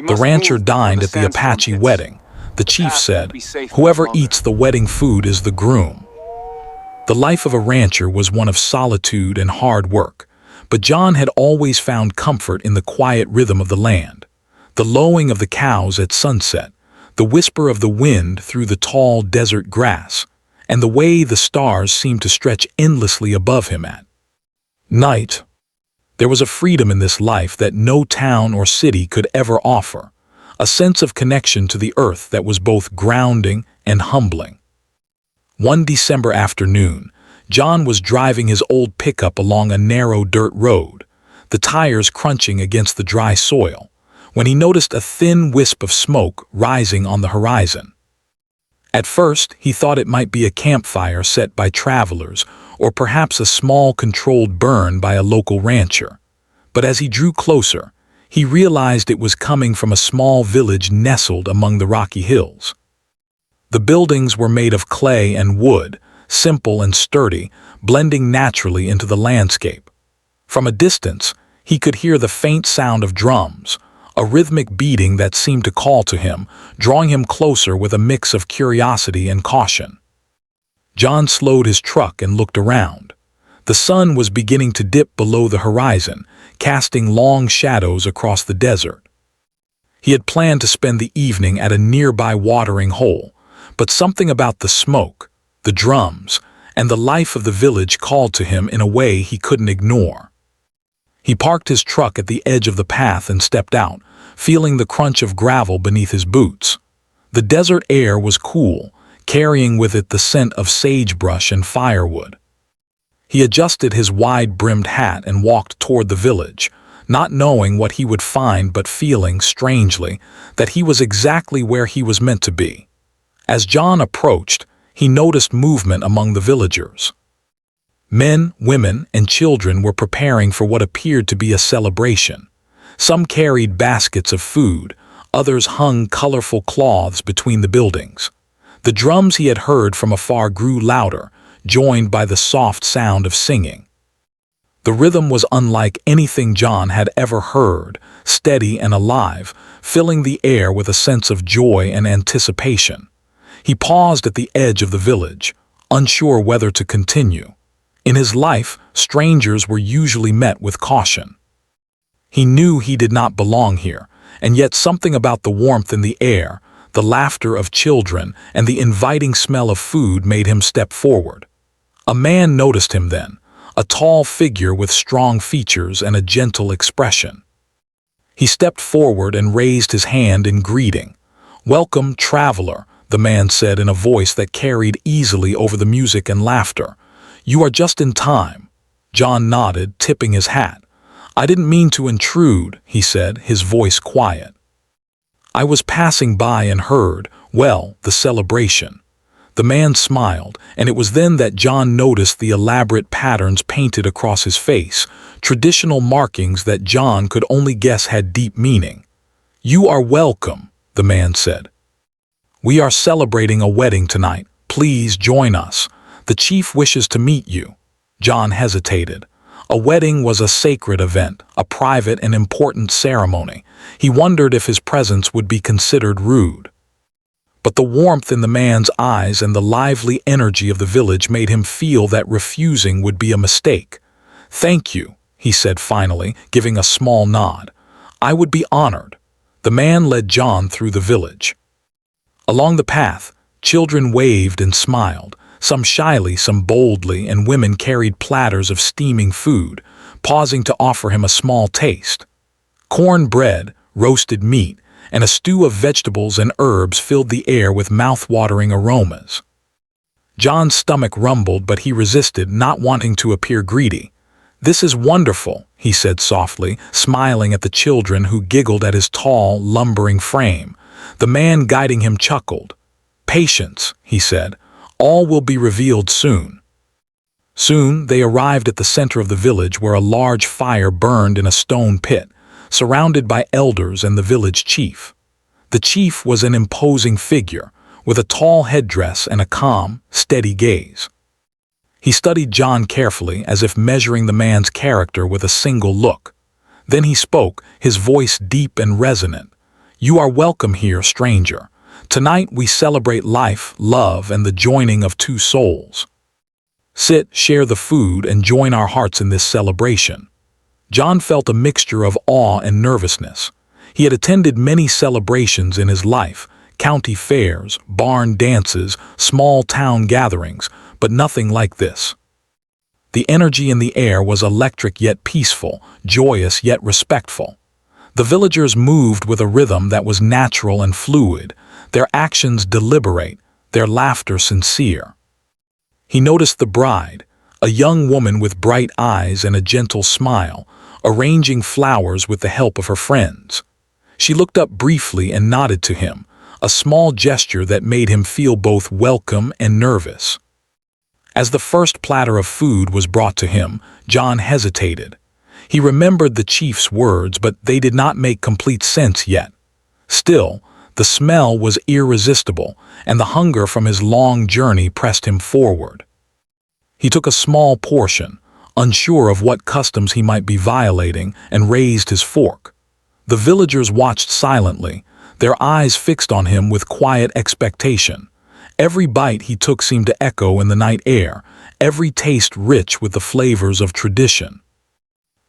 The rancher dined at the Apache wedding. The chief said, "Whoever eats the wedding food is the groom." The life of a rancher was one of solitude and hard work, but John had always found comfort in the quiet rhythm of the land. The lowing of the cows at sunset, the whisper of the wind through the tall desert grass, and the way the stars seemed to stretch endlessly above him at night. There was a freedom in this life that no town or city could ever offer, a sense of connection to the earth that was both grounding and humbling. One December afternoon, John was driving his old pickup along a narrow dirt road, the tires crunching against the dry soil, when he noticed a thin wisp of smoke rising on the horizon. At first, he thought it might be a campfire set by travelers, or perhaps a small controlled burn by a local rancher. But as he drew closer, he realized it was coming from a small village nestled among the rocky hills. The buildings were made of clay and wood, simple and sturdy, blending naturally into the landscape. From a distance, he could hear the faint sound of drums, a rhythmic beating that seemed to call to him, drawing him closer with a mix of curiosity and caution. John slowed his truck and looked around. The sun was beginning to dip below the horizon, casting long shadows across the desert. He had planned to spend the evening at a nearby watering hole, but something about the smoke, the drums, and the life of the village called to him in a way he couldn't ignore. He parked his truck at the edge of the path and stepped out, feeling the crunch of gravel beneath his boots. The desert air was cool, carrying with it the scent of sagebrush and firewood. He adjusted his wide-brimmed hat and walked toward the village, not knowing what he would find but feeling, strangely, that he was exactly where he was meant to be. As John approached, he noticed movement among the villagers. Men, women, and children were preparing for what appeared to be a celebration. Some carried baskets of food, others hung colorful cloths between the buildings. The drums he had heard from afar grew louder, joined by the soft sound of singing. The rhythm was unlike anything John had ever heard, steady and alive, filling the air with a sense of joy and anticipation. He paused at the edge of the village, unsure whether to continue. In his life, strangers were usually met with caution. He knew he did not belong here, and yet something about the warmth in the air, the laughter of children, and the inviting smell of food made him step forward. A man noticed him then, a tall figure with strong features and a gentle expression. He stepped forward and raised his hand in greeting. "Welcome, traveler," the man said in a voice that carried easily over the music and laughter. "You are just in time." John nodded, tipping his hat. "I didn't mean to intrude," he said, his voice quiet. "I was passing by and heard, well, the celebration." The man smiled, and it was then that John noticed the elaborate patterns painted across his face, traditional markings that John could only guess had deep meaning. "You are welcome," the man said. "We are celebrating a wedding tonight. Please join us. The chief wishes to meet you." John hesitated. A wedding was a sacred event, a private and important ceremony. He wondered if his presence would be considered rude. But the warmth in the man's eyes and the lively energy of the village made him feel that refusing would be a mistake. "Thank you," he said finally, giving a small nod. "I would be honored." The man led John through the village. Along the path, children waved and smiled, some shyly, some boldly, and women carried platters of steaming food, pausing to offer him a small taste. Corn bread, roasted meat, and a stew of vegetables and herbs filled the air with mouth-watering aromas. John's stomach rumbled, but he resisted, not wanting to appear greedy. "This is wonderful," he said softly, smiling at the children who giggled at his tall, lumbering frame. The man guiding him chuckled. "Patience," he said. "All will be revealed soon." Soon they arrived at the center of the village where a large fire burned in a stone pit, surrounded by elders and the village chief. The chief was an imposing figure, with a tall headdress and a calm, steady gaze. He studied John carefully, as if measuring the man's character with a single look. Then he spoke, his voice deep and resonant. "You are welcome here, stranger. Tonight we celebrate life, love, and the joining of two souls. Sit, share the food, and join our hearts in this celebration." John felt a mixture of awe and nervousness. He had attended many celebrations in his life, county fairs, barn dances, small town gatherings, but nothing like this. The energy in the air was electric yet peaceful, joyous yet respectful. The villagers moved with a rhythm that was natural and fluid, their actions deliberate, their laughter sincere. He noticed the bride, a young woman with bright eyes and a gentle smile, arranging flowers with the help of her friends. She looked up briefly and nodded to him, a small gesture that made him feel both welcome and nervous. As the first platter of food was brought to him, John hesitated. He remembered the chief's words, but they did not make complete sense yet. Still, the smell was irresistible, and the hunger from his long journey pressed him forward. He took a small portion, unsure of what customs he might be violating, and raised his fork. The villagers watched silently, their eyes fixed on him with quiet expectation. Every bite he took seemed to echo in the night air, every taste rich with the flavors of tradition.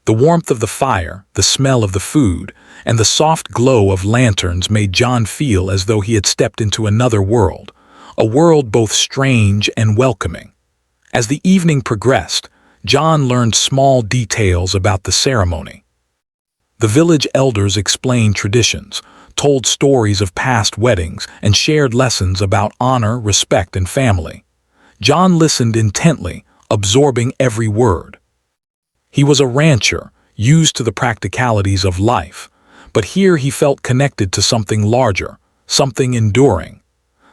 The warmth of the fire, the smell of the food, and the soft glow of lanterns made John feel as though he had stepped into another world, a world both strange and welcoming. As the evening progressed, John learned small details about the ceremony. The village elders explained traditions, told stories of past weddings, and shared lessons about honor, respect, and family. John listened intently, absorbing every word. He was a rancher, used to the practicalities of life, but here he felt connected to something larger, something enduring.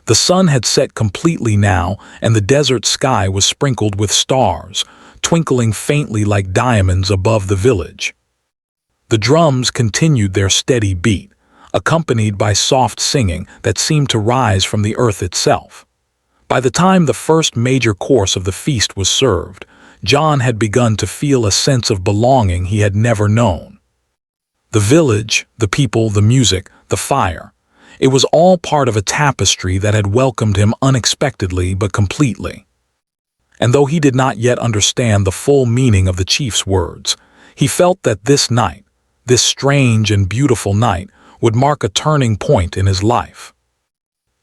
The sun had set completely now, and the desert sky was sprinkled with stars, twinkling faintly like diamonds above the village. The drums continued their steady beat, accompanied by soft singing that seemed to rise from the earth itself. By the time the first major course of the feast was served, John had begun to feel a sense of belonging he had never known. The village, the people, the music, the fire, it was all part of a tapestry that had welcomed him unexpectedly but completely. And though he did not yet understand the full meaning of the chief's words, he felt that this night, this strange and beautiful night, would mark a turning point in his life.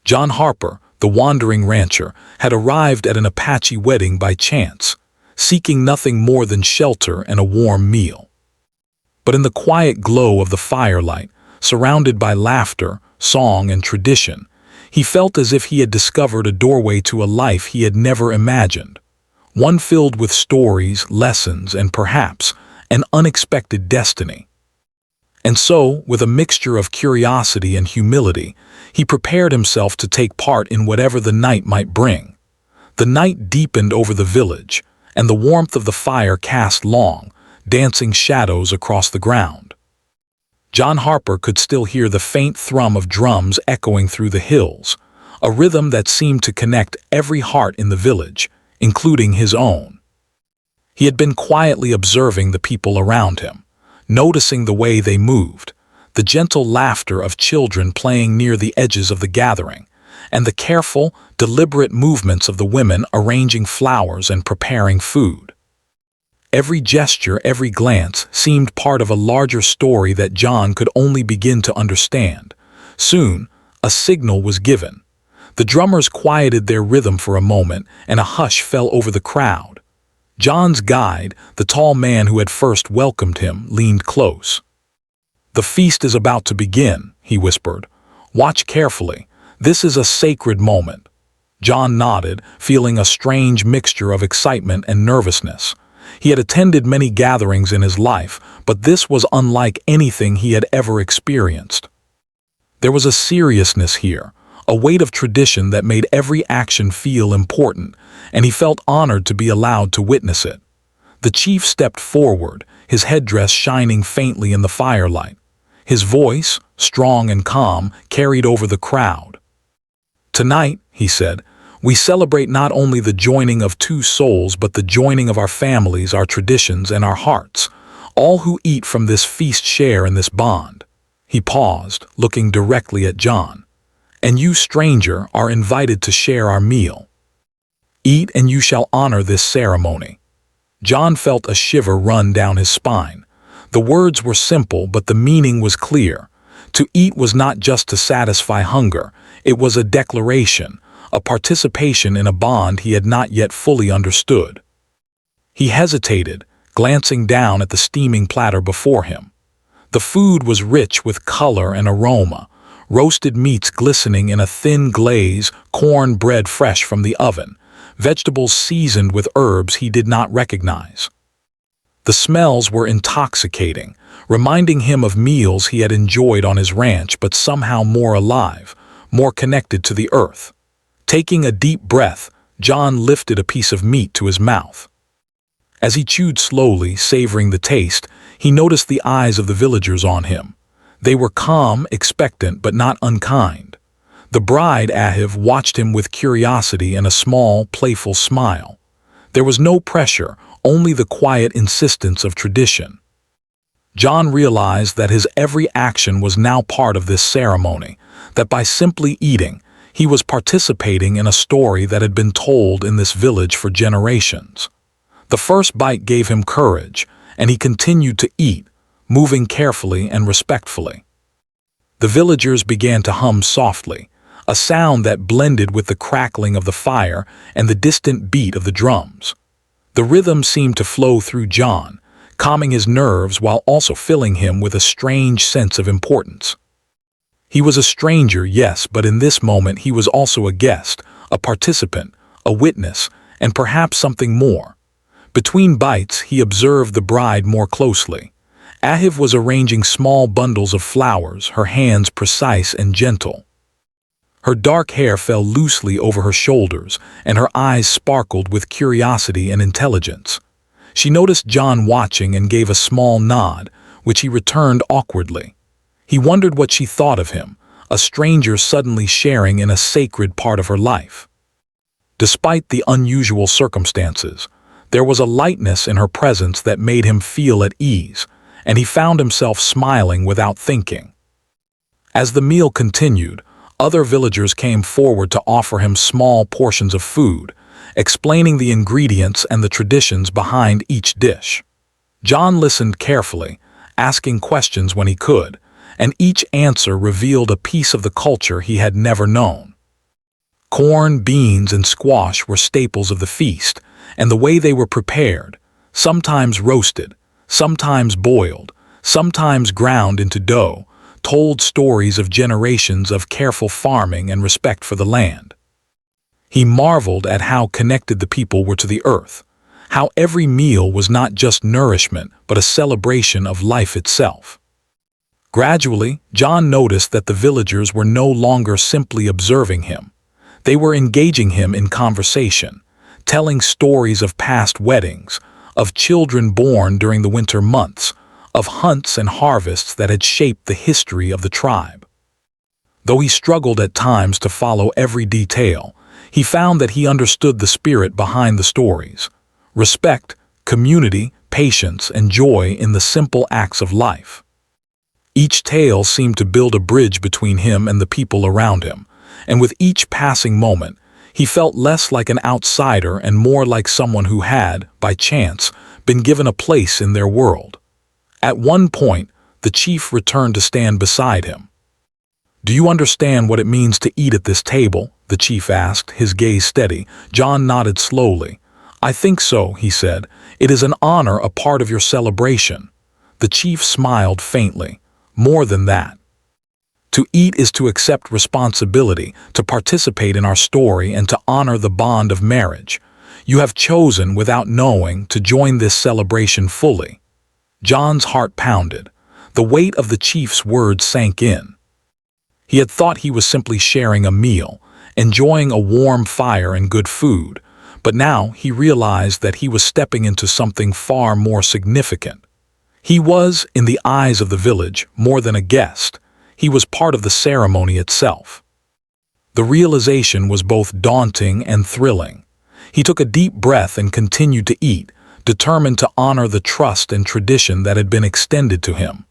John Harper, the wandering rancher, had arrived at an Apache wedding by chance, seeking nothing more than shelter and a warm meal. But in the quiet glow of the firelight, surrounded by laughter, song, and tradition, he felt as if he had discovered a doorway to a life he had never imagined, one filled with stories, lessons, and perhaps an unexpected destiny. And so, with a mixture of curiosity and humility, he prepared himself to take part in whatever the night might bring. The night deepened over the village, and the warmth of the fire cast long, dancing shadows across the ground. John Harper could still hear the faint thrum of drums echoing through the hills, a rhythm that seemed to connect every heart in the village, including his own. He had been quietly observing the people around him, noticing the way they moved, the gentle laughter of children playing near the edges of the gathering, and the careful, deliberate movements of the women arranging flowers and preparing food. Every gesture, every glance seemed part of a larger story that John could only begin to understand. Soon, a signal was given. The drummers quieted their rhythm for a moment, and a hush fell over the crowd. John's guide, the tall man who had first welcomed him, leaned close. "The feast is about to begin," he whispered. "Watch carefully. This is a sacred moment." John nodded, feeling a strange mixture of excitement and nervousness. He had attended many gatherings in his life, but this was unlike anything he had ever experienced. There was a seriousness here, a weight of tradition that made every action feel important, and he felt honored to be allowed to witness it. The chief stepped forward, his headdress shining faintly in the firelight. His voice, strong and calm, carried over the crowd. "Tonight," he said, "we celebrate not only the joining of two souls but the joining of our families, our traditions, and our hearts. All who eat from this feast share in this bond." He paused, looking directly at John. "And you, stranger, are invited to share our meal. Eat and you shall honor this ceremony." John felt a shiver run down his spine. The words were simple, but the meaning was clear. To eat was not just to satisfy hunger, it was a declaration, a participation in a bond he had not yet fully understood. He hesitated, glancing down at the steaming platter before him. The food was rich with color and aroma, roasted meats glistening in a thin glaze, corn bread fresh from the oven, vegetables seasoned with herbs he did not recognize. The smells were intoxicating, reminding him of meals he had enjoyed on his ranch, but somehow more alive, more connected to the earth. Taking a deep breath, John lifted a piece of meat to his mouth. As he chewed slowly, savoring the taste, he noticed the eyes of the villagers on him. They were calm, expectant, but not unkind. The bride, Ahiv, watched him with curiosity and a small, playful smile. There was no pressure, only the quiet insistence of tradition. John realized that his every action was now part of this ceremony, that by simply eating, he was participating in a story that had been told in this village for generations. The first bite gave him courage, and he continued to eat, moving carefully and respectfully. The villagers began to hum softly, a sound that blended with the crackling of the fire and the distant beat of the drums. The rhythm seemed to flow through John, calming his nerves while also filling him with a strange sense of importance. He was a stranger, yes, but in this moment he was also a guest, a participant, a witness, and perhaps something more. Between bites, he observed the bride more closely. Ahiv was arranging small bundles of flowers, her hands precise and gentle. Her dark hair fell loosely over her shoulders, and her eyes sparkled with curiosity and intelligence. She noticed John watching and gave a small nod, which he returned awkwardly. He wondered what she thought of him, a stranger suddenly sharing in a sacred part of her life. Despite the unusual circumstances, there was a lightness in her presence that made him feel at ease, and he found himself smiling without thinking. As the meal continued, other villagers came forward to offer him small portions of food, explaining the ingredients and the traditions behind each dish. John listened carefully, asking questions when he could, and each answer revealed a piece of the culture he had never known. Corn, beans, and squash were staples of the feast, and the way they were prepared, sometimes roasted, sometimes boiled, sometimes ground into dough, told stories of generations of careful farming and respect for the land. He marveled at how connected the people were to the earth, how every meal was not just nourishment but a celebration of life itself. Gradually, John noticed that the villagers were no longer simply observing him. They were engaging him in conversation, telling stories of past weddings, of children born during the winter months, of hunts and harvests that had shaped the history of the tribe. Though he struggled at times to follow every detail, he found that he understood the spirit behind the stories: respect, community, patience, and joy in the simple acts of life. Each tale seemed to build a bridge between him and the people around him, and with each passing moment, he felt less like an outsider and more like someone who had, by chance, been given a place in their world. At one point, the chief returned to stand beside him. "Do you understand what it means to eat at this table?" the chief asked, his gaze steady. John nodded slowly. "I think so," he said. "It is an honor, a part of your celebration." The chief smiled faintly. "More than that. To eat is to accept responsibility, to participate in our story, and to honor the bond of marriage. You have chosen, without knowing, to join this celebration fully." John's heart pounded. The weight of the chief's words sank in. He had thought he was simply sharing a meal, enjoying a warm fire and good food, but now he realized that he was stepping into something far more significant. He was, in the eyes of the village, more than a guest. He was part of the ceremony itself. The realization was both daunting and thrilling. He took a deep breath and continued to eat, determined to honor the trust and tradition that had been extended to him.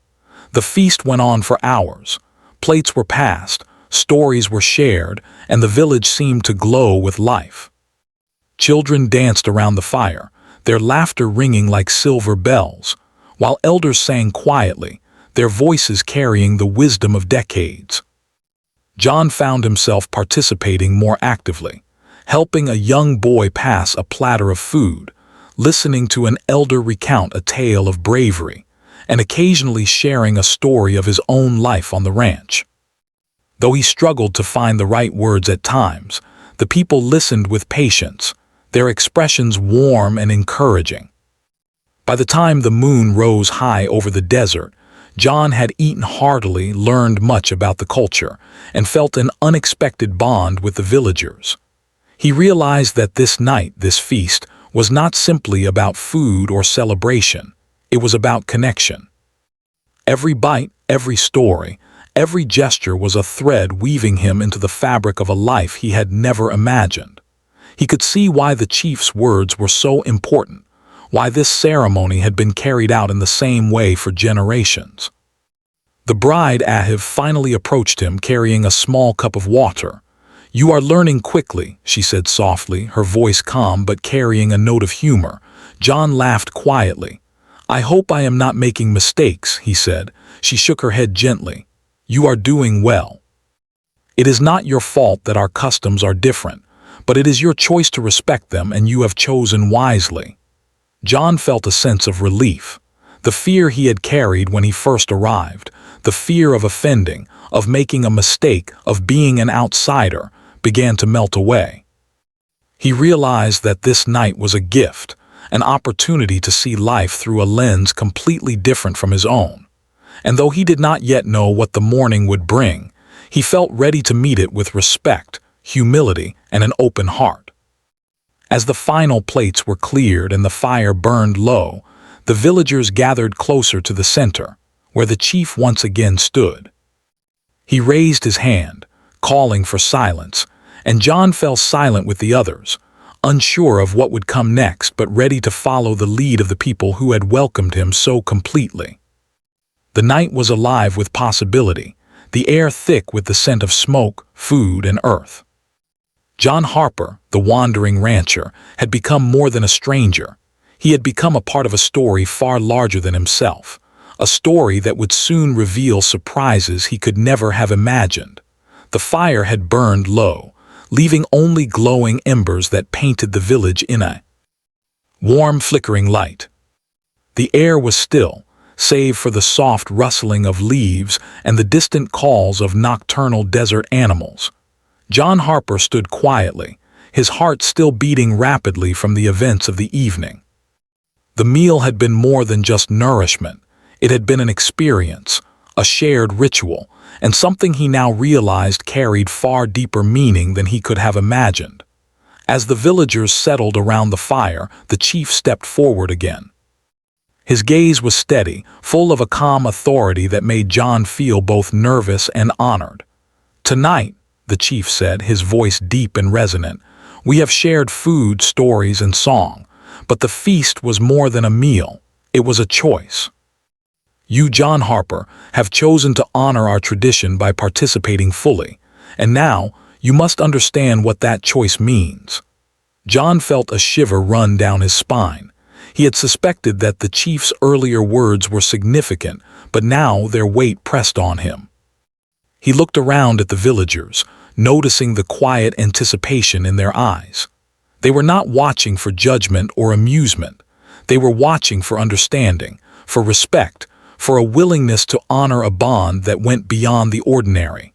The feast went on for hours. Plates were passed, stories were shared, and the village seemed to glow with life. Children danced around the fire, their laughter ringing like silver bells, while elders sang quietly, their voices carrying the wisdom of decades. John found himself participating more actively, helping a young boy pass a platter of food, listening to an elder recount a tale of bravery, and occasionally sharing a story of his own life on the ranch. Though he struggled to find the right words at times, the people listened with patience, their expressions warm and encouraging. By the time the moon rose high over the desert, John had eaten heartily, learned much about the culture, and felt an unexpected bond with the villagers. He realized that this night, this feast, was not simply about food or celebration. It was about connection. Every bite, every story, every gesture was a thread weaving him into the fabric of a life he had never imagined. He could see why the chief's words were so important, why this ceremony had been carried out in the same way for generations. The bride Ahiv finally approached him carrying a small cup of water. "You are learning quickly," she said softly, her voice calm but carrying a note of humor. John laughed quietly. "I hope I am not making mistakes," he said. She shook her head gently. "You are doing well. It is not your fault that our customs are different, but it is your choice to respect them, and you have chosen wisely." John felt a sense of relief. The fear he had carried when he first arrived, the fear of offending, of making a mistake, of being an outsider, began to melt away. He realized that this night was a gift, an opportunity to see life through a lens completely different from his own. And though he did not yet know what the morning would bring, he felt ready to meet it with respect, humility, and an open heart. As the final plates were cleared and the fire burned low, the villagers gathered closer to the center, where the chief once again stood. He raised his hand, calling for silence, and John fell silent with the others, unsure of what would come next but ready to follow the lead of the people who had welcomed him so completely. The night was alive with possibility, the air thick with the scent of smoke, food, and earth. John Harper, the wandering rancher, had become more than a stranger. He had become a part of a story far larger than himself, a story that would soon reveal surprises he could never have imagined. The fire had burned low, leaving only glowing embers that painted the village in a warm, flickering light. The air was still, save for the soft rustling of leaves and the distant calls of nocturnal desert animals. John Harper stood quietly, his heart still beating rapidly from the events of the evening. The meal had been more than just nourishment. It had been an experience, a shared ritual, and something he now realized carried far deeper meaning than he could have imagined. As the villagers settled around the fire, the chief stepped forward again. His gaze was steady, full of a calm authority that made John feel both nervous and honored. "Tonight," the chief said, his voice deep and resonant, "we have shared food, stories, and song, but the feast was more than a meal. It was a choice. You, John Harper, have chosen to honor our tradition by participating fully, and now you must understand what that choice means." John felt a shiver run down his spine. He had suspected that the chief's earlier words were significant, but now their weight pressed on him. He looked around at the villagers, noticing the quiet anticipation in their eyes. They were not watching for judgment or amusement. They were watching for understanding, for respect, for a willingness to honor a bond that went beyond the ordinary.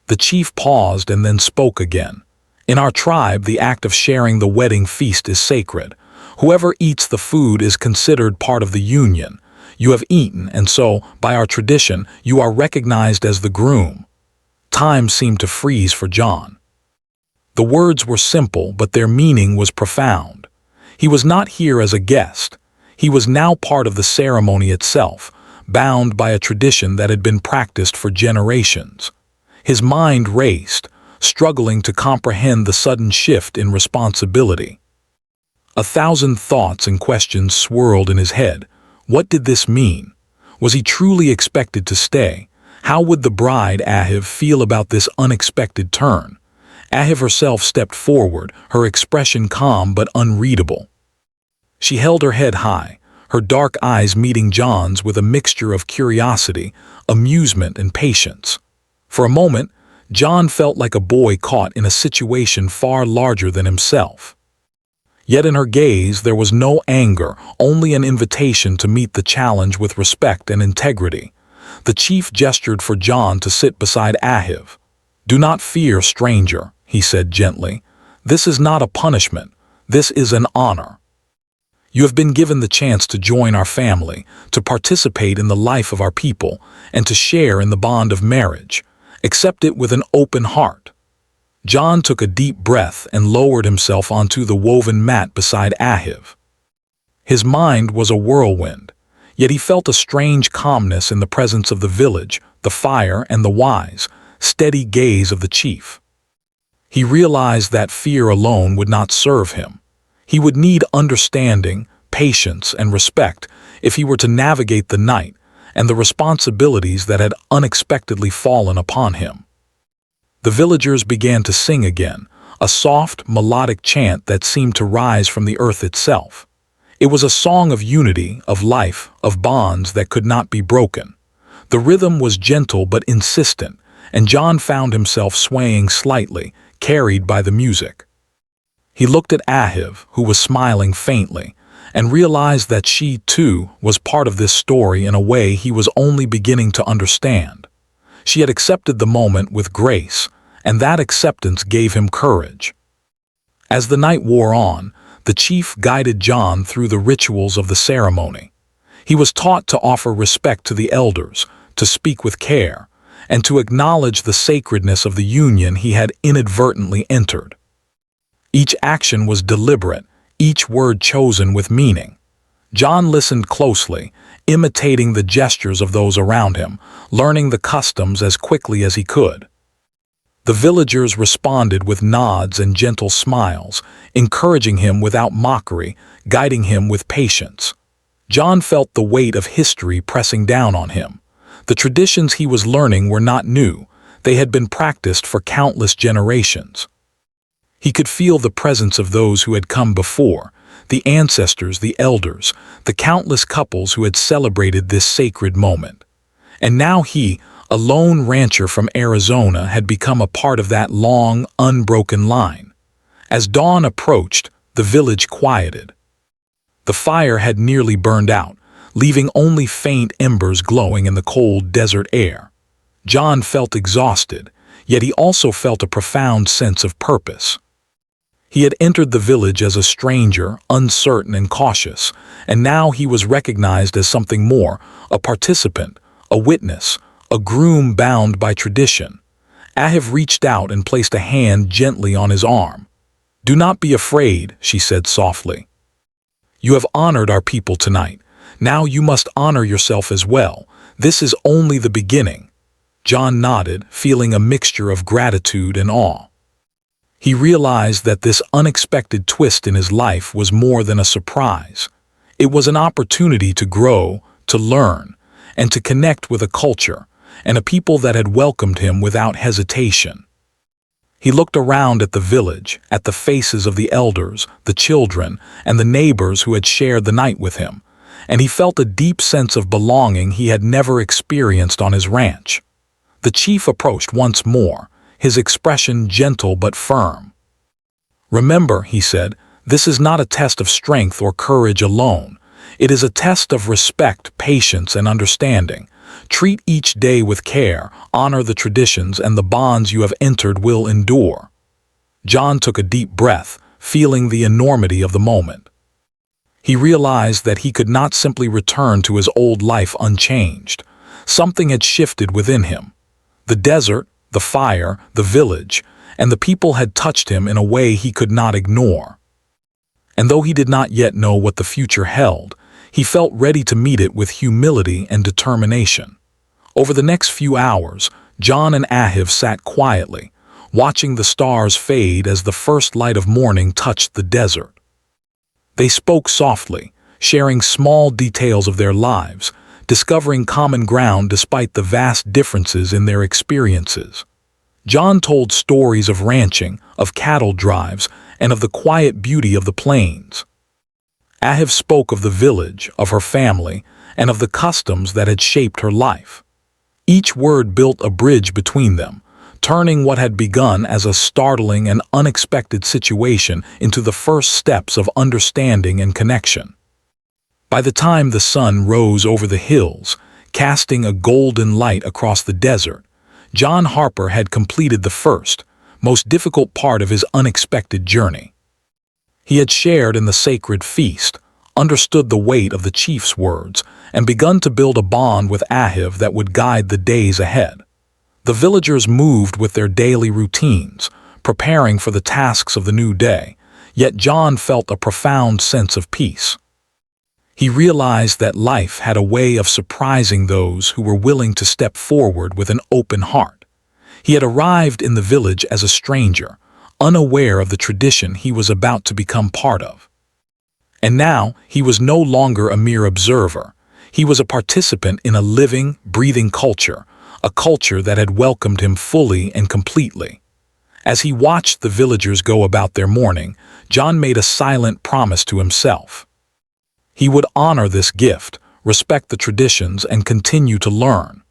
The chief paused and then spoke again. "In our tribe, the act of sharing the wedding feast is sacred. Whoever eats the food is considered part of the union. You have eaten, and so, by our tradition, you are recognized as the groom." Time seemed to freeze for John. The words were simple, but their meaning was profound. He was not here as a guest. He was now part of the ceremony itself, bound by a tradition that had been practiced for generations. His mind raced, struggling to comprehend the sudden shift in responsibility. 1,000 thoughts and questions swirled in his head. What did this mean? Was he truly expected to stay? How would the bride, Ahiv, feel about this unexpected turn? Ahiv herself stepped forward, her expression calm but unreadable. She held her head high, her dark eyes meeting John's with a mixture of curiosity, amusement, and patience. For a moment, John felt like a boy caught in a situation far larger than himself. Yet in her gaze there was no anger, only an invitation to meet the challenge with respect and integrity. The chief gestured for John to sit beside Ahiv. "Do not fear, stranger," he said gently. "This is not a punishment. This is an honor. You have been given the chance to join our family, to participate in the life of our people, and to share in the bond of marriage. Accept it with an open heart." John took a deep breath and lowered himself onto the woven mat beside Ahiv. His mind was a whirlwind, yet he felt a strange calmness in the presence of the village, the fire, and the wise, steady gaze of the chief. He realized that fear alone would not serve him. He would need understanding, patience, and respect if he were to navigate the night and the responsibilities that had unexpectedly fallen upon him. The villagers began to sing again, a soft, melodic chant that seemed to rise from the earth itself. It was a song of unity, of life, of bonds that could not be broken. The rhythm was gentle but insistent, and John found himself swaying slightly, carried by the music. He looked at Ahiv, who was smiling faintly, and realized that she, too, was part of this story in a way he was only beginning to understand. She had accepted the moment with grace, and that acceptance gave him courage. As the night wore on, the chief guided John through the rituals of the ceremony. He was taught to offer respect to the elders, to speak with care, and to acknowledge the sacredness of the union he had inadvertently entered. Each action was deliberate, each word chosen with meaning. John listened closely, imitating the gestures of those around him, learning the customs as quickly as he could. The villagers responded with nods and gentle smiles, encouraging him without mockery, guiding him with patience. John felt the weight of history pressing down on him. The traditions he was learning were not new, they had been practiced for countless generations. He could feel the presence of those who had come before, the ancestors, the elders, the countless couples who had celebrated this sacred moment. And now he, a lone rancher from Arizona, had become a part of that long, unbroken line. As dawn approached, the village quieted. The fire had nearly burned out, leaving only faint embers glowing in the cold desert air. John felt exhausted, yet he also felt a profound sense of purpose. He had entered the village as a stranger, uncertain and cautious, and now he was recognized as something more, a participant, a witness, a groom bound by tradition. Ahiv reached out and placed a hand gently on his arm. "Do not be afraid," she said softly. "You have honored our people tonight. Now you must honor yourself as well. This is only the beginning." John nodded, feeling a mixture of gratitude and awe. He realized that this unexpected twist in his life was more than a surprise. It was an opportunity to grow, to learn, and to connect with a culture and a people that had welcomed him without hesitation. He looked around at the village, at the faces of the elders, the children, and the neighbors who had shared the night with him, and he felt a deep sense of belonging he had never experienced on his ranch. The chief approached once more, his expression gentle but firm. "Remember," he said, "this is not a test of strength or courage alone. It is a test of respect, patience, and understanding. Treat each day with care, honor the traditions, and the bonds you have entered will endure." John took a deep breath, feeling the enormity of the moment. He realized that he could not simply return to his old life unchanged. Something had shifted within him. The desert, the fire, the village, and the people had touched him in a way he could not ignore. And though he did not yet know what the future held, he felt ready to meet it with humility and determination. Over the next few hours, John and Ahiv sat quietly, watching the stars fade as the first light of morning touched the desert. They spoke softly, sharing small details of their lives, discovering common ground despite the vast differences in their experiences. John told stories of ranching, of cattle drives, and of the quiet beauty of the plains. Ahiv spoke of the village, of her family, and of the customs that had shaped her life. Each word built a bridge between them, turning what had begun as a startling and unexpected situation into the first steps of understanding and connection. By the time the sun rose over the hills, casting a golden light across the desert, John Harper had completed the first, most difficult part of his unexpected journey. He had shared in the sacred feast, understood the weight of the chief's words, and begun to build a bond with Ahiv that would guide the days ahead. The villagers moved with their daily routines, preparing for the tasks of the new day, yet John felt a profound sense of peace. He realized that life had a way of surprising those who were willing to step forward with an open heart. He had arrived in the village as a stranger, unaware of the tradition he was about to become part of. And now he was no longer a mere observer. He was a participant in a living, breathing culture, a culture that had welcomed him fully and completely. As he watched the villagers go about their morning, John made a silent promise to himself. He would honor this gift, respect the traditions, and continue to learn.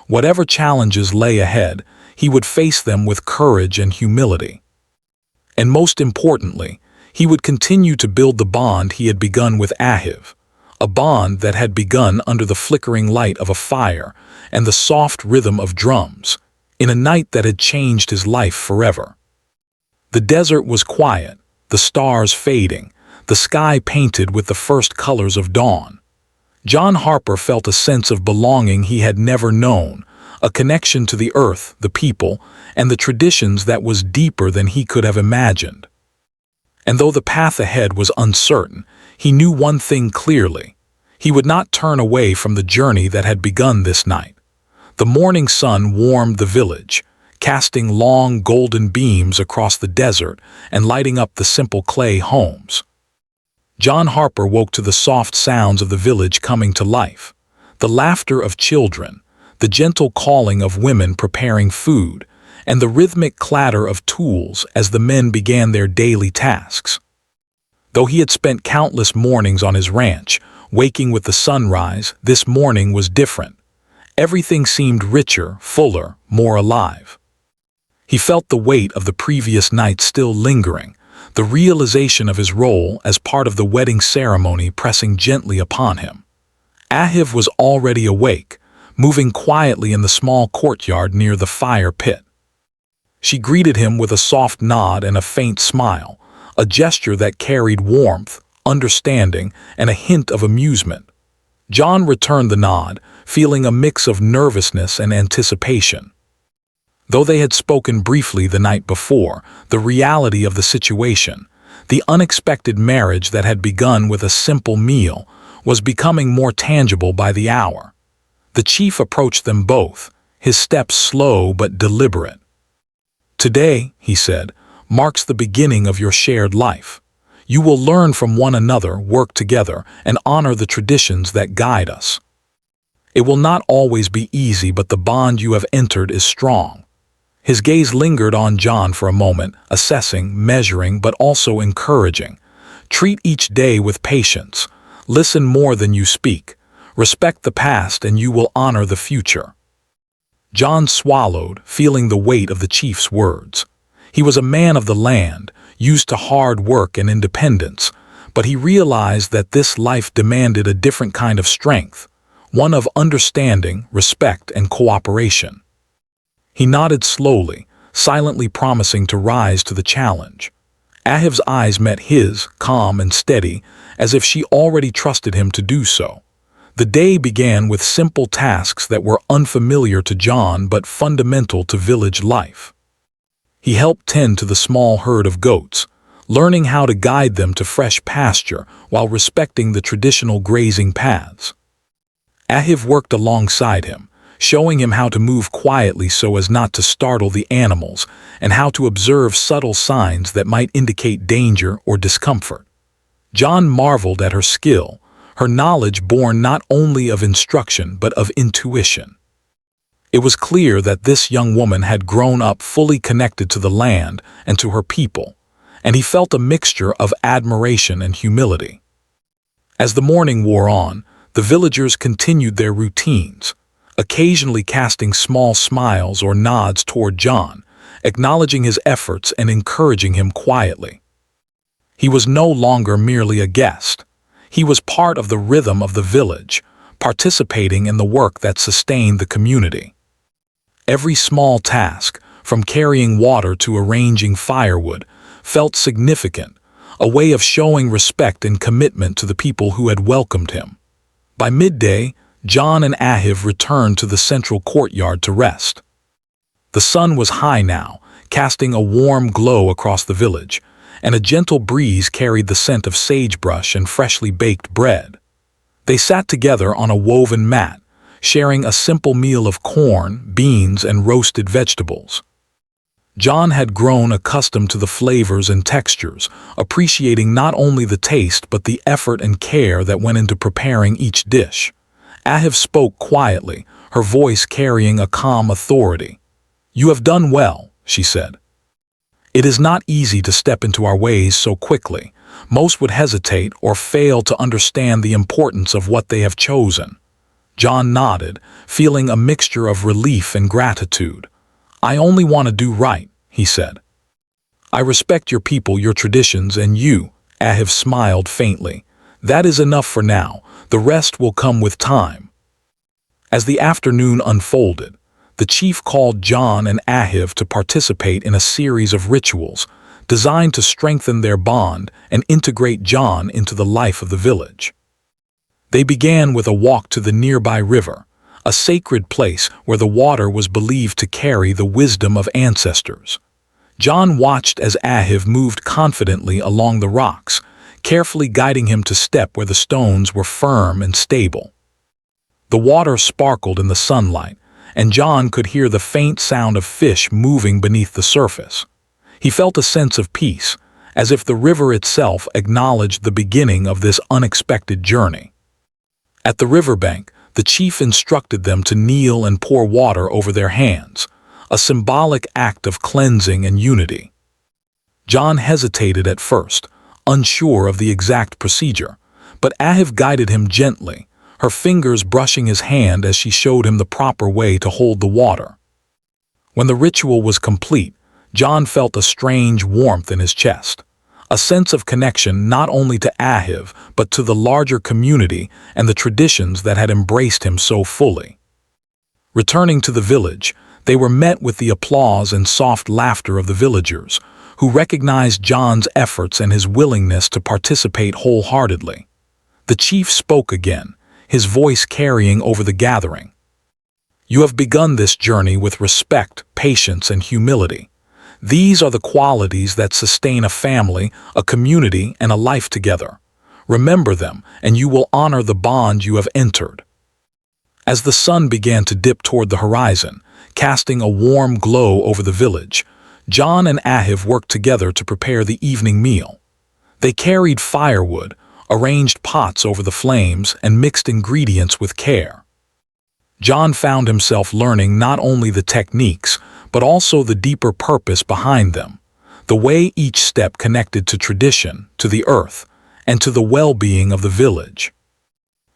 Whatever challenges lay ahead, he would face them with courage and humility. And most importantly, he would continue to build the bond he had begun with Ahiv, a bond that had begun under the flickering light of a fire and the soft rhythm of drums, in a night that had changed his life forever. The desert was quiet, the stars fading, the sky painted with the first colors of dawn. John Harper felt a sense of belonging he had never known, a connection to the earth, the people, and the traditions that was deeper than he could have imagined. And though the path ahead was uncertain, he knew one thing clearly. He would not turn away from the journey that had begun this night. The morning sun warmed the village, casting long golden beams across the desert and lighting up the simple clay homes. John Harper woke to the soft sounds of the village coming to life, the laughter of children, the gentle calling of women preparing food, and the rhythmic clatter of tools as the men began their daily tasks. Though he had spent countless mornings on his ranch, waking with the sunrise, this morning was different. Everything seemed richer, fuller, more alive. He felt the weight of the previous night still lingering, the realization of his role as part of the wedding ceremony pressing gently upon him. Ahiv was already awake, moving quietly in the small courtyard near the fire pit. She greeted him with a soft nod and a faint smile, a gesture that carried warmth, understanding, and a hint of amusement. John returned the nod, feeling a mix of nervousness and anticipation. Though they had spoken briefly the night before, the reality of the situation, the unexpected marriage that had begun with a simple meal, was becoming more tangible by the hour. The chief approached them both, his steps slow but deliberate. "Today," he said, "marks the beginning of your shared life. You will learn from one another, work together, and honor the traditions that guide us. It will not always be easy, but the bond you have entered is strong." His gaze lingered on John for a moment, assessing, measuring, but also encouraging. "Treat each day with patience. Listen more than you speak. Respect the past and you will honor the future." John swallowed, feeling the weight of the chief's words. He was a man of the land, used to hard work and independence, but he realized that this life demanded a different kind of strength, one of understanding, respect, and cooperation. He nodded slowly, silently promising to rise to the challenge. Ahiv's eyes met his, calm and steady, as if she already trusted him to do so. The day began with simple tasks that were unfamiliar to John but fundamental to village life. He helped tend to the small herd of goats, learning how to guide them to fresh pasture while respecting the traditional grazing paths. Ahiv worked alongside him, showing him how to move quietly so as not to startle the animals and how to observe subtle signs that might indicate danger or discomfort. John marveled at her skill, her knowledge born not only of instruction but of intuition. It was clear that this young woman had grown up fully connected to the land and to her people, and he felt a mixture of admiration and humility. As the morning wore on, the villagers continued their routines, occasionally casting small smiles or nods toward John, acknowledging his efforts and encouraging him quietly. He was no longer merely a guest. He was part of the rhythm of the village, participating in the work that sustained the community. Every small task, from carrying water to arranging firewood, felt significant, a way of showing respect and commitment to the people who had welcomed him. By midday, John and Ahiv returned to the central courtyard to rest. The sun was high now, casting a warm glow across the village, and a gentle breeze carried the scent of sagebrush and freshly baked bread. They sat together on a woven mat, sharing a simple meal of corn, beans, and roasted vegetables. John had grown accustomed to the flavors and textures, appreciating not only the taste but the effort and care that went into preparing each dish. Ahiv spoke quietly, her voice carrying a calm authority. "You have done well," she said. "It is not easy to step into our ways so quickly. Most would hesitate or fail to understand the importance of what they have chosen." John nodded, feeling a mixture of relief and gratitude. "I only want to do right," he said. "I respect your people, your traditions, and you," Ahiv smiled faintly. "That is enough for now. The rest will come with time." As the afternoon unfolded, the chief called John and Ahiv to participate in a series of rituals designed to strengthen their bond and integrate John into the life of the village. They began with a walk to the nearby river, a sacred place where the water was believed to carry the wisdom of ancestors. John watched as Ahiv moved confidently along the rocks, carefully guiding him to step where the stones were firm and stable. The water sparkled in the sunlight, and John could hear the faint sound of fish moving beneath the surface. He felt a sense of peace, as if the river itself acknowledged the beginning of this unexpected journey. At the riverbank, the chief instructed them to kneel and pour water over their hands, a symbolic act of cleansing and unity. John hesitated at first, unsure of the exact procedure, but Ahiv guided him gently, her fingers brushing his hand as she showed him the proper way to hold the water. When the ritual was complete, John felt a strange warmth in his chest, a sense of connection not only to Ahiv but to the larger community and the traditions that had embraced him so fully. Returning to the village, they were met with the applause and soft laughter of the villagers, who recognized John's efforts and his willingness to participate wholeheartedly. The chief spoke again, his voice carrying over the gathering. "You have begun this journey with respect, patience, and humility. These are the qualities that sustain a family, a community, and a life together. Remember them, and you will honor the bond you have entered." As the sun began to dip toward the horizon, casting a warm glow over the village, John and Ahiv worked together to prepare the evening meal. They carried firewood, arranged pots over the flames, and mixed ingredients with care. John found himself learning not only the techniques, but also the deeper purpose behind them, the way each step connected to tradition, to the earth, and to the well-being of the village.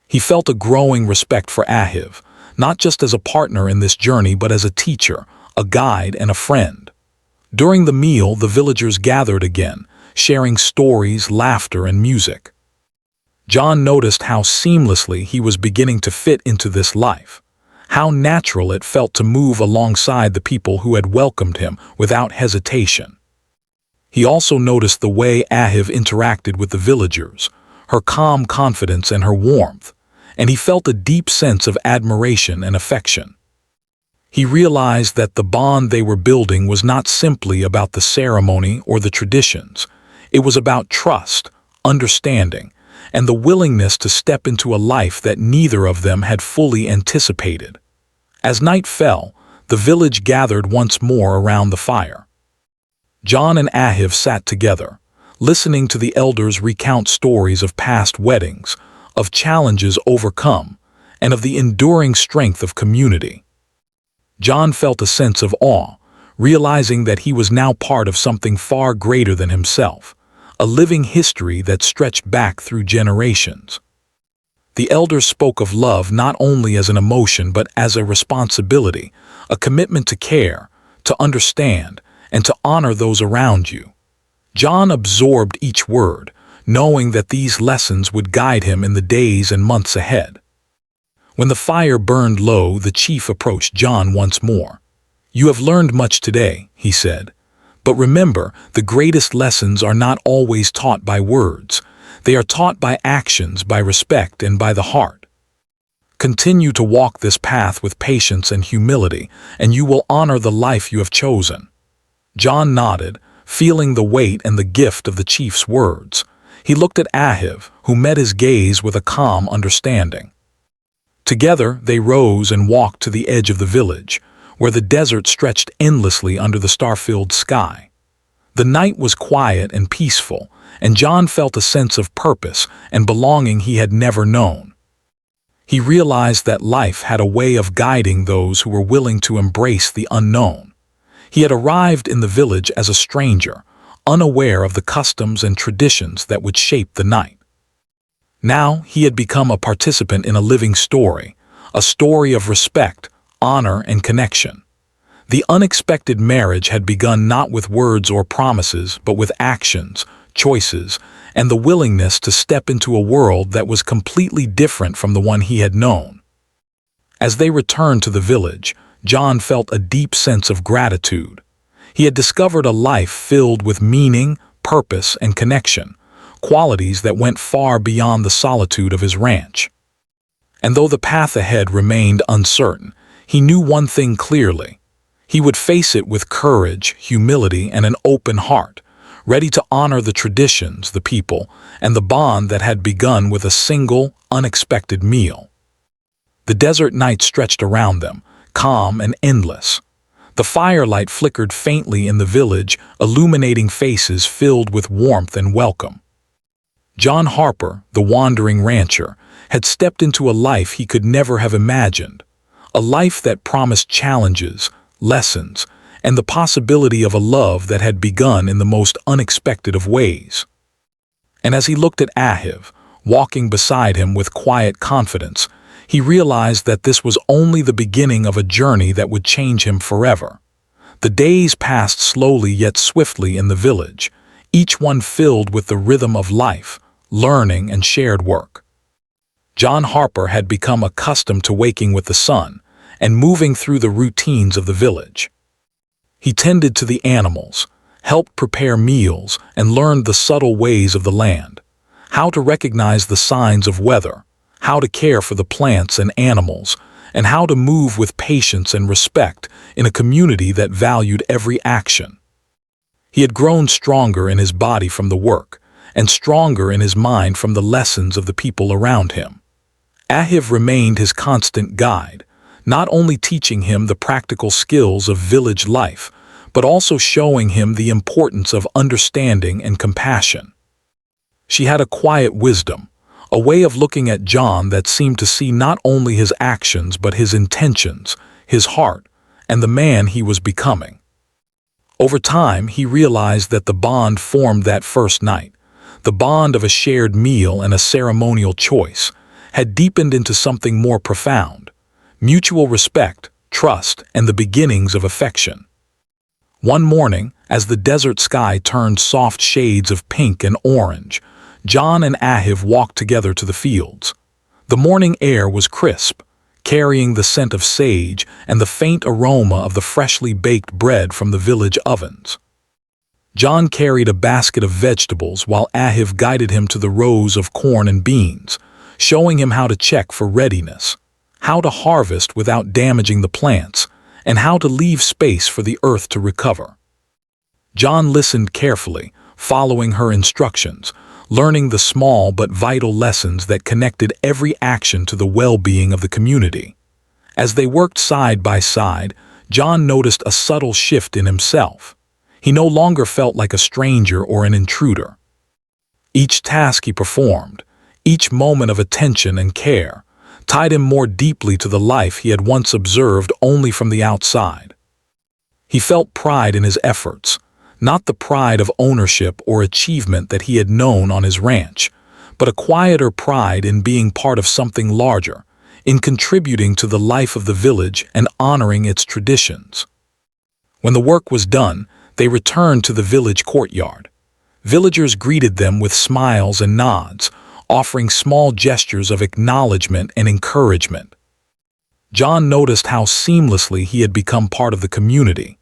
He felt a growing respect for Ahiv, not just as a partner in this journey but as a teacher, a guide, and a friend. During the meal, the villagers gathered again, sharing stories, laughter, and music. John noticed how seamlessly he was beginning to fit into this life, how natural it felt to move alongside the people who had welcomed him without hesitation. He also noticed the way Ahiv interacted with the villagers, her calm confidence and her warmth, and he felt a deep sense of admiration and affection. He realized that the bond they were building was not simply about the ceremony or the traditions. It was about trust, understanding, and the willingness to step into a life that neither of them had fully anticipated. As night fell, the village gathered once more around the fire. John and Ahiv sat together, listening to the elders recount stories of past weddings, of challenges overcome, and of the enduring strength of community. John felt a sense of awe, realizing that he was now part of something far greater than himself, a living history that stretched back through generations. The elders spoke of love not only as an emotion but as a responsibility, a commitment to care, to understand, and to honor those around you. John absorbed each word, knowing that these lessons would guide him in the days and months ahead. When the fire burned low, the chief approached John once more. "You have learned much today," he said. "But remember, the greatest lessons are not always taught by words. They are taught by actions, by respect, and by the heart. Continue to walk this path with patience and humility, and you will honor the life you have chosen." John nodded, feeling the weight and the gift of the chief's words. He looked at Ahiv, who met his gaze with a calm understanding. Together, they rose and walked to the edge of the village, where the desert stretched endlessly under the star-filled sky. The night was quiet and peaceful, and John felt a sense of purpose and belonging he had never known. He realized that life had a way of guiding those who were willing to embrace the unknown. He had arrived in the village as a stranger, unaware of the customs and traditions that would shape the night. Now he had become a participant in a living story, a story of respect, honor, and connection. The unexpected marriage had begun not with words or promises, but with actions, choices, and the willingness to step into a world that was completely different from the one he had known. As they returned to the village, John felt a deep sense of gratitude. He had discovered a life filled with meaning, purpose, and connection, qualities that went far beyond the solitude of his ranch. And though the path ahead remained uncertain, he knew one thing clearly. He would face it with courage, humility, and an open heart, ready to honor the traditions, the people, and the bond that had begun with a single, unexpected meal. The desert night stretched around them, calm and endless. The firelight flickered faintly in the village, illuminating faces filled with warmth and welcome. John Harper, the wandering rancher, had stepped into a life he could never have imagined, a life that promised challenges, lessons, and the possibility of a love that had begun in the most unexpected of ways. And as he looked at Ahiv, walking beside him with quiet confidence, he realized that this was only the beginning of a journey that would change him forever. The days passed slowly yet swiftly in the village, each one filled with the rhythm of life, learning, and shared work. John Harper had become accustomed to waking with the sun and moving through the routines of the village. He tended to the animals, helped prepare meals, and learned the subtle ways of the land, how to recognize the signs of weather, how to care for the plants and animals, and how to move with patience and respect in a community that valued every action. He had grown stronger in his body from the work, and stronger in his mind from the lessons of the people around him. Ahiv remained his constant guide, not only teaching him the practical skills of village life, but also showing him the importance of understanding and compassion. She had a quiet wisdom, a way of looking at John that seemed to see not only his actions but his intentions, his heart, and the man he was becoming. Over time, he realized that the bond formed that first night, the bond of a shared meal and a ceremonial choice, had deepened into something more profound: mutual respect, trust, and the beginnings of affection. One morning, as the desert sky turned soft shades of pink and orange, John and Ahiv walked together to the fields. The morning air was crisp, carrying the scent of sage and the faint aroma of the freshly baked bread from the village ovens. John carried a basket of vegetables while Ahiv guided him to the rows of corn and beans, showing him how to check for readiness, how to harvest without damaging the plants, and how to leave space for the earth to recover. John listened carefully, following her instructions, learning the small but vital lessons that connected every action to the well-being of the community. As they worked side by side, John noticed a subtle shift in himself. He no longer felt like a stranger or an intruder. Each task he performed, Each moment of attention and care tied him more deeply to the life he had once observed only from the outside. He felt pride in his efforts, not the pride of ownership or achievement that he had known on his ranch, but a quieter pride in being part of something larger, in contributing to the life of the village and honoring its traditions. When the work was done, they returned to the village courtyard. Villagers greeted them with smiles and nods, offering small gestures of acknowledgement and encouragement. John noticed how seamlessly he had become part of the community,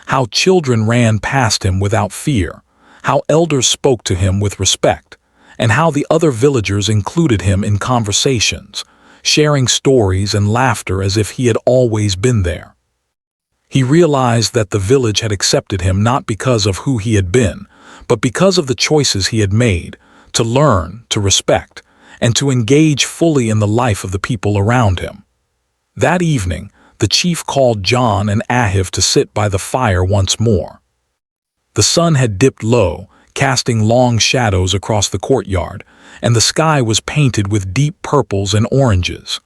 how children ran past him without fear, how elders spoke to him with respect, and how the other villagers included him in conversations, sharing stories and laughter as if he had always been there. He realized that the village had accepted him not because of who he had been, but because of the choices he had made, to learn, to respect, and to engage fully in the life of the people around him. That evening, the chief called John and Ahiv to sit by the fire once more. The sun had dipped low, casting long shadows across the courtyard, and the sky was painted with deep purples and oranges.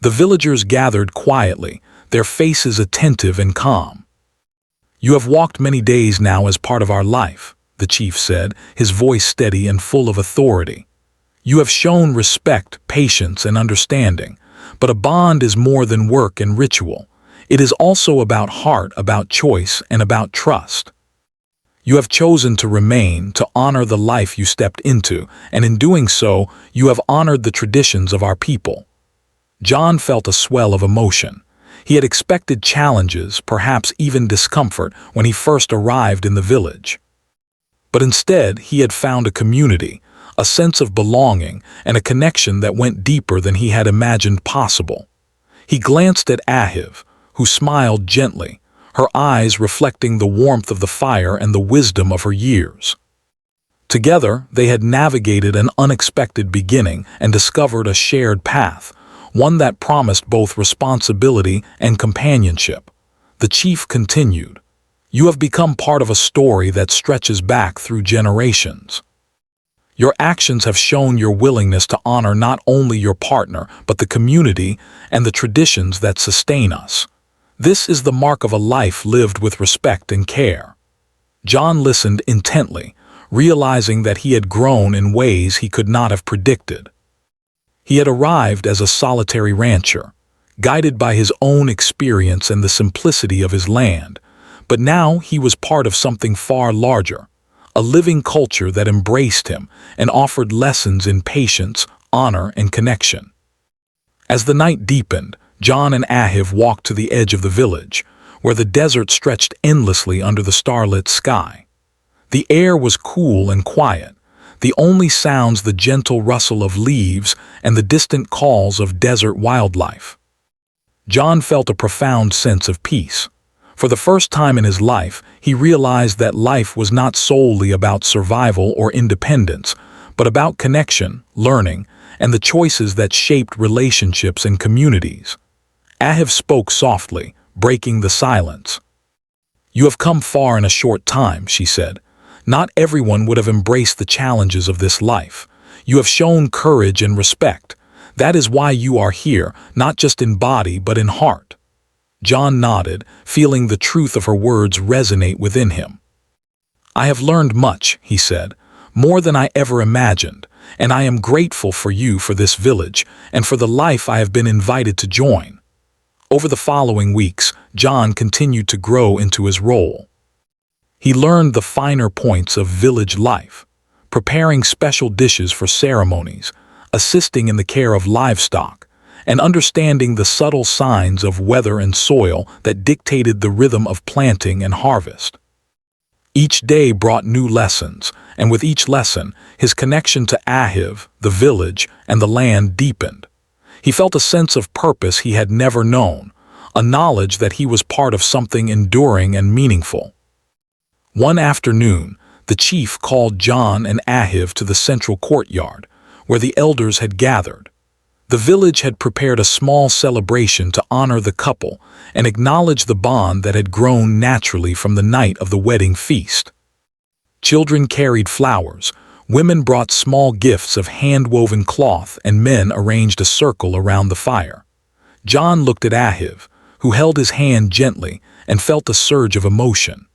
The villagers gathered quietly, their faces attentive and calm. "You have walked many days now as part of our life," the chief said, his voice steady and full of authority. "You have shown respect, patience, and understanding, but a bond is more than work and ritual. It is also about heart, about choice, and about trust. You have chosen to remain, to honor the life you stepped into, and in doing so, you have honored the traditions of our people." John felt a swell of emotion. He had expected challenges, perhaps even discomfort, when he first arrived in the village. But instead, he had found a community, a sense of belonging, and a connection that went deeper than he had imagined possible. He glanced at Ahiv, who smiled gently, her eyes reflecting the warmth of the fire and the wisdom of her years. Together, they had navigated an unexpected beginning and discovered a shared path, one that promised both responsibility and companionship. The chief continued, "You have become part of a story that stretches back through generations. Your actions have shown your willingness to honor not only your partner, but the community and the traditions that sustain us. This is the mark of a life lived with respect and care." John listened intently, realizing that he had grown in ways he could not have predicted. He had arrived as a solitary rancher, guided by his own experience and the simplicity of his land, but now he was part of something far larger, a living culture that embraced him and offered lessons in patience, honor, and connection. As the night deepened, John and Ahiv walked to the edge of the village, where the desert stretched endlessly under the starlit sky. The air was cool and quiet, the only sounds the gentle rustle of leaves and the distant calls of desert wildlife. John felt a profound sense of peace. For the first time in his life, he realized that life was not solely about survival or independence, but about connection, learning, and the choices that shaped relationships and communities. Ahiv spoke softly, breaking the silence. "You have come far in a short time," she said. "Not everyone would have embraced the challenges of this life. You have shown courage and respect. That is why you are here, not just in body but in heart." John nodded, feeling the truth of her words resonate within him. "I have learned much," he said, "more than I ever imagined, and I am grateful for you, for this village, and for the life I have been invited to join." Over the following weeks, John continued to grow into his role. He learned the finer points of village life, preparing special dishes for ceremonies, assisting in the care of livestock, and understanding the subtle signs of weather and soil that dictated the rhythm of planting and harvest. Each day brought new lessons, and with each lesson, his connection to Ahiv, the village, and the land deepened. He felt a sense of purpose he had never known, a knowledge that he was part of something enduring and meaningful. One afternoon, the chief called John and Ahiv to the central courtyard, where the elders had gathered. The village had prepared a small celebration to honor the couple and acknowledge the bond that had grown naturally from the night of the wedding feast. Children carried flowers, Women brought small gifts of hand-woven cloth and men arranged a circle around the fire. John looked at Ahiv, who held his hand gently and felt a surge of emotion.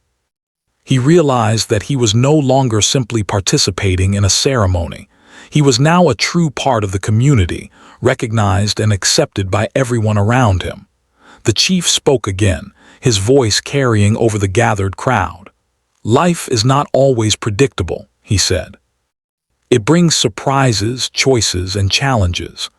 He realized that he was no longer simply participating in a ceremony. He was now a true part of the community, recognized and accepted by everyone around him. The chief spoke again, his voice carrying over the gathered crowd. "Life is not always predictable," he said. "It brings surprises, choices, and challenges."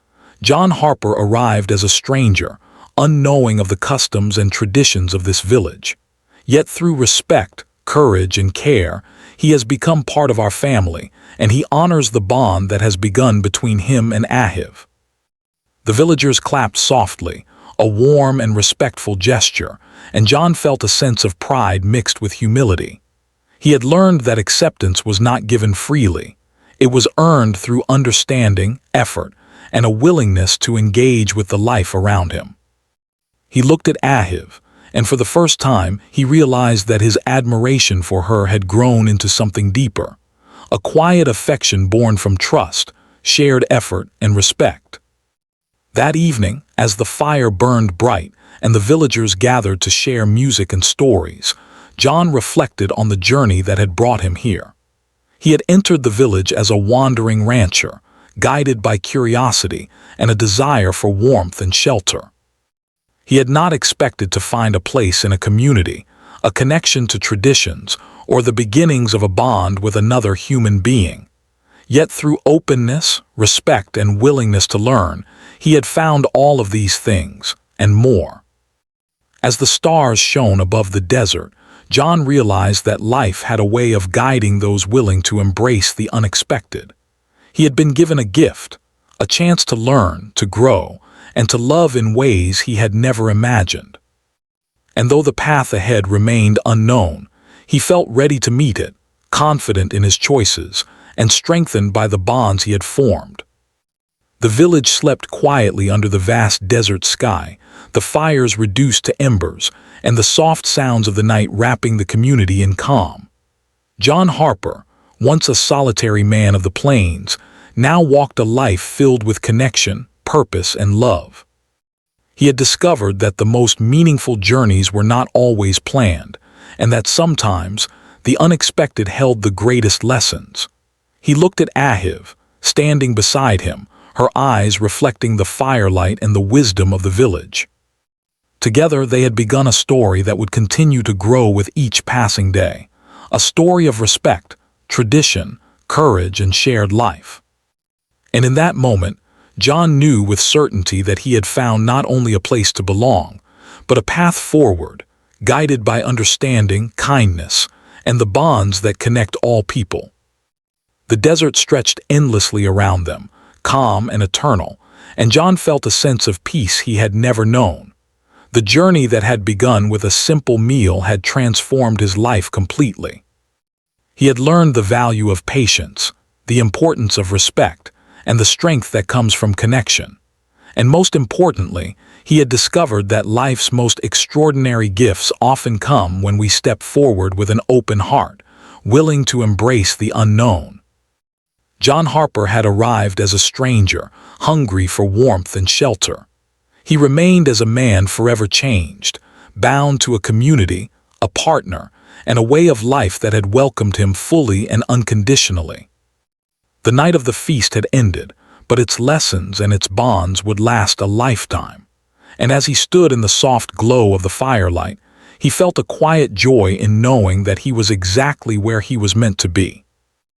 John Harper arrived as a stranger, unknowing of the customs and traditions of this village. Yet through respect, courage, and care, he has become part of our family, and he honors the bond that has begun between him and Ahiv. The villagers clapped softly, a warm and respectful gesture, and John felt a sense of pride mixed with humility. He had learned that acceptance was not given freely. It was earned through understanding, effort, and a willingness to engage with the life around him. He looked at Ahiv, and for the first time he realized that his admiration for her had grown into something deeper, a quiet affection born from trust, shared effort, and respect. That evening, as the fire burned bright and the villagers gathered to share music and stories, John reflected on the journey that had brought him here. He had entered the village as a wandering rancher, guided by curiosity and a desire for warmth and shelter. He had not expected to find a place in a community, a connection to traditions, or the beginnings of a bond with another human being. Yet through openness, respect, and willingness to learn, he had found all of these things, and more. As the stars shone above the desert, John realized that life had a way of guiding those willing to embrace the unexpected. He had been given a gift, a chance to learn, to grow, and to love in ways he had never imagined. And though the path ahead remained unknown, he felt ready to meet it, confident in his choices, and strengthened by the bonds he had formed. The village slept quietly under the vast desert sky, the fires reduced to embers, and the soft sounds of the night wrapping the community in calm. John Harper, once a solitary man of the plains, now walked a life filled with connection, purpose, and love. He had discovered that the most meaningful journeys were not always planned, and that sometimes the unexpected held the greatest lessons. He looked at Ahiv, standing beside him, her eyes reflecting the firelight and the wisdom of the village. Together they had begun a story that would continue to grow with each passing day, a story of respect, tradition, courage, and shared life. And in that moment, John knew with certainty that he had found not only a place to belong, but a path forward, guided by understanding, kindness, and the bonds that connect all people. The desert stretched endlessly around them, calm and eternal, and John felt a sense of peace he had never known. The journey that had begun with a simple meal had transformed his life completely. He had learned the value of patience, the importance of respect, and the strength that comes from connection. And most importantly, he had discovered that life's most extraordinary gifts often come when we step forward with an open heart, willing to embrace the unknown. John Harper had arrived as a stranger, hungry for warmth and shelter. He remained as a man forever changed, bound to a community, a partner, and a way of life that had welcomed him fully and unconditionally. The night of the feast had ended, but its lessons and its bonds would last a lifetime. And as he stood in the soft glow of the firelight, he felt a quiet joy in knowing that he was exactly where he was meant to be.